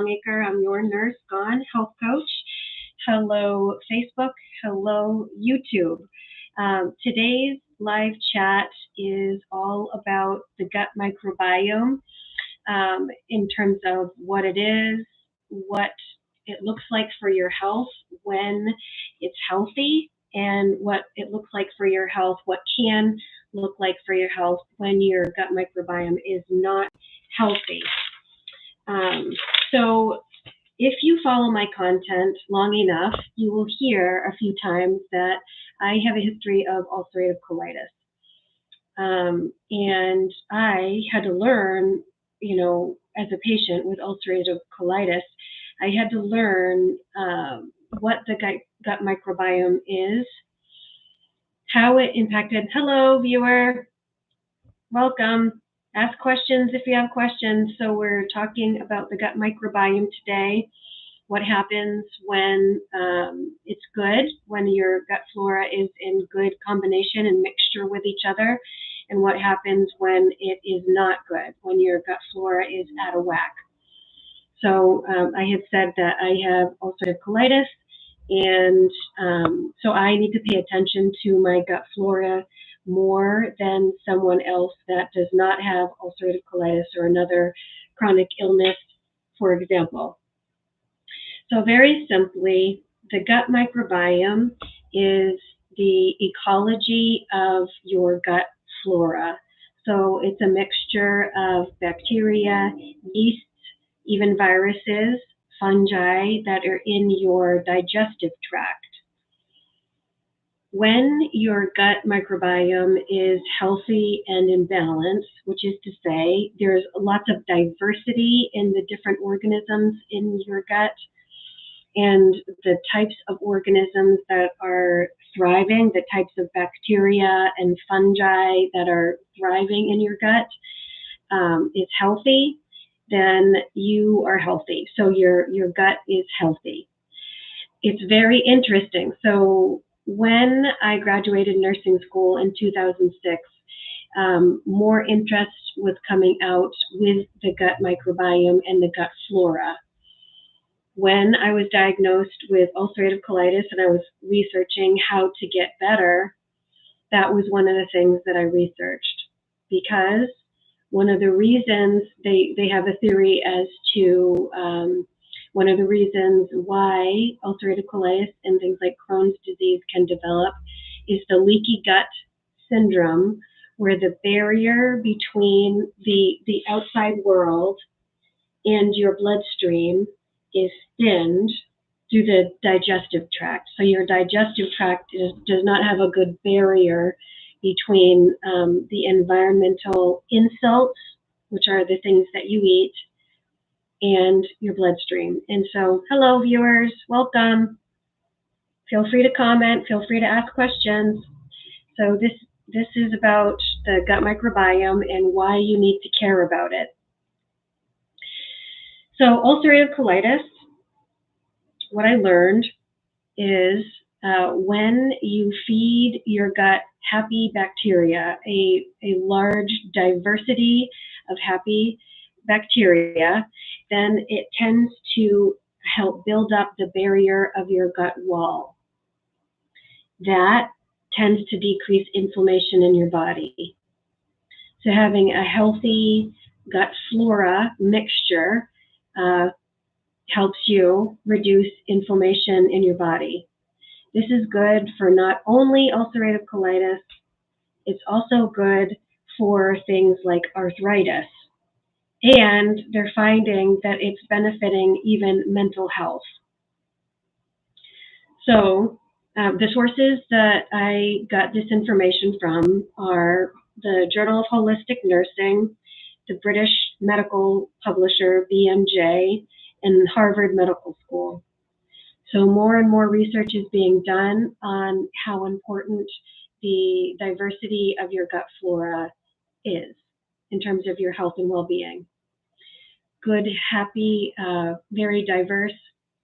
Longacre. I'm your nurse, gone health coach. Hello, Facebook. Hello, YouTube. Today's live chat is all about the gut microbiome in terms of what it is, what it looks like for your health when it's healthy, and what it looks like for your health, what can look like for your health when your gut microbiome is not healthy. Um, so if you follow my content long enough, you will hear a few times that I have a history of ulcerative colitis. And I had to learn, as a patient with ulcerative colitis, I had to learn what the gut microbiome is, how it impacted. Hello, viewer. Welcome. Ask questions if you have questions. So we're talking about the gut microbiome today. What happens when it's good, when your gut flora is in good combination and mixture with each other, and what happens when it is not good, when your gut flora is out of whack. So I had said that I have ulcerative colitis, and so I need to pay attention to my gut flora more than someone else that does not have ulcerative colitis or another chronic illness, for example. So very simply, the gut microbiome is the ecology of your gut flora. So it's a mixture of bacteria, yeast, even viruses, fungi that are in your digestive tract. When your gut microbiome is healthy and in balance, which is to say there's lots of diversity in the different organisms in your gut, and the types of organisms that are thriving, the types of bacteria and fungi that are thriving in your gut is healthy, then you are healthy. So your gut is healthy. It's very interesting. So when I graduated nursing school in 2006, more interest was coming out with the gut microbiome and the gut flora. When I was diagnosed with ulcerative colitis and I was researching how to get better, that was one of the things that I researched, because one of the reasons they have a theory as to one of the reasons why ulcerative colitis and things like Crohn's disease can develop is the leaky gut syndrome, where the barrier between the outside world and your bloodstream is thinned through the digestive tract. So your digestive tract does not have a good barrier between the environmental insults, which are the things that you eat, and your bloodstream. And so, hello viewers, welcome. Feel free to comment, feel free to ask questions. So this is about the gut microbiome and why you need to care about it. So ulcerative colitis, what I learned is when you feed your gut happy bacteria, a large diversity of happy bacteria, then it tends to help build up the barrier of your gut wall. That tends to decrease inflammation in your body. So having a healthy gut flora mixture helps you reduce inflammation in your body. This is good for not only ulcerative colitis, it's also good for things like arthritis. And they're finding that it's benefiting even mental health. So the sources that I got this information from are the Journal of Holistic Nursing, the British medical publisher BMJ, and Harvard Medical School. So more and more research is being done on how important the diversity of your gut flora is in terms of your health and well-being. Good, happy, very diverse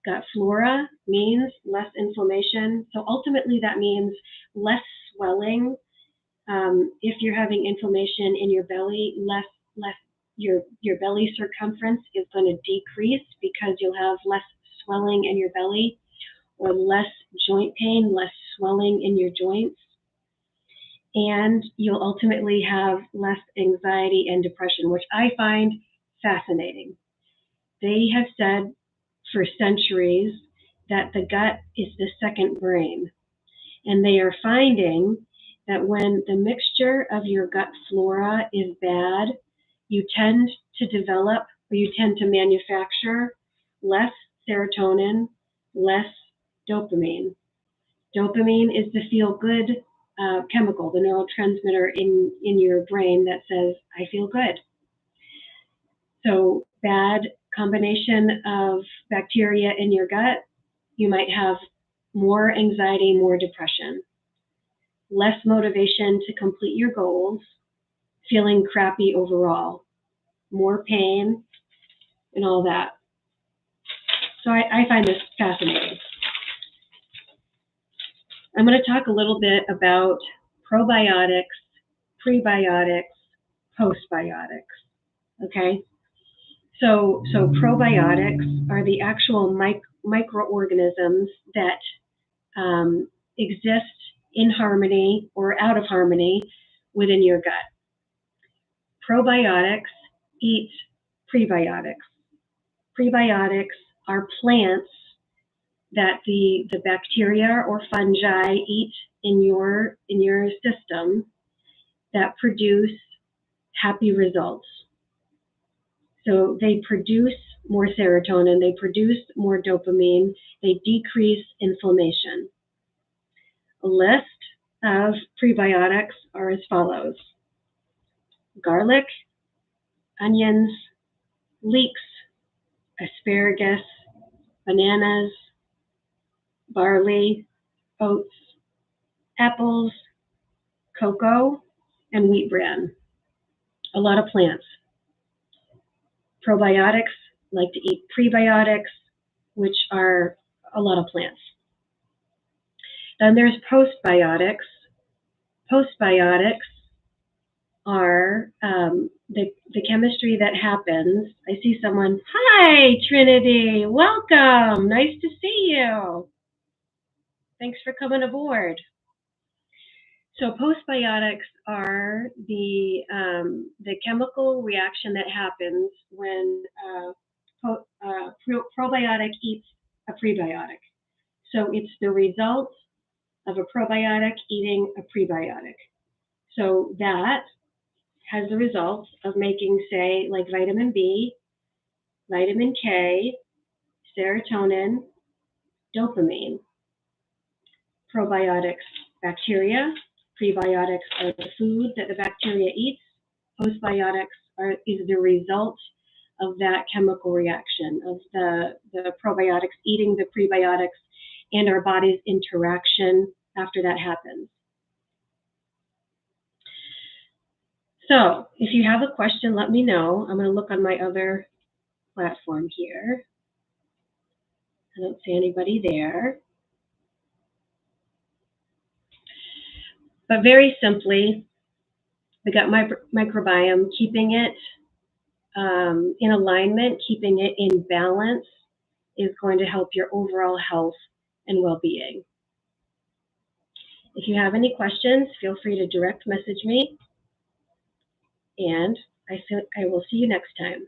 gut flora means less inflammation. So ultimately that means less swelling. If you're having inflammation in your belly, less your belly circumference is going to decrease because you'll have less swelling in your belly, or less joint pain, less swelling in your joints, and you'll ultimately have less anxiety and depression, which I find fascinating. They have said for centuries that the gut is the second brain, and they are finding that when the mixture of your gut flora is bad, you tend to develop, or you tend to manufacture less serotonin, less dopamine. Dopamine is the feel-good chemical, the neurotransmitter in your brain that says, I feel good. So bad combination of bacteria in your gut, you might have more anxiety, more depression, less motivation to complete your goals, feeling crappy overall, more pain, and all that. So I find this fascinating. I'm going to talk a little bit about probiotics, prebiotics, postbiotics. Okay? So probiotics are the actual microorganisms that exist in harmony or out of harmony within your gut. Probiotics eat prebiotics. Prebiotics are plants that the bacteria or fungi eat in your system that produce happy results. So they produce more serotonin, they produce more dopamine, they decrease inflammation. A list of prebiotics are as follows: garlic, onions, leeks, asparagus, bananas, barley, oats, apples, cocoa, and wheat bran. A lot of plants. Probiotics like to eat prebiotics, which are a lot of plants. Then there's postbiotics. Postbiotics are the chemistry that happens. I see someone. Hi, Trinity. Welcome. Nice to see you. Thanks for coming aboard. So postbiotics are the chemical reaction that happens when probiotic eats a prebiotic. So it's the result of a probiotic eating a prebiotic. So that has the result of making, say, like vitamin B, vitamin K, serotonin, dopamine. Probiotics, bacteria. Prebiotics are the food that the bacteria eats. Postbiotics is the result of that chemical reaction of the probiotics eating the prebiotics and our body's interaction after that happens. So if you have a question, let me know. I'm going to look on my other platform here. I don't see anybody there. But very simply, the gut microbiome, keeping it in alignment, keeping it in balance, is going to help your overall health and well-being. If you have any questions, feel free to direct message me, and I will see you next time.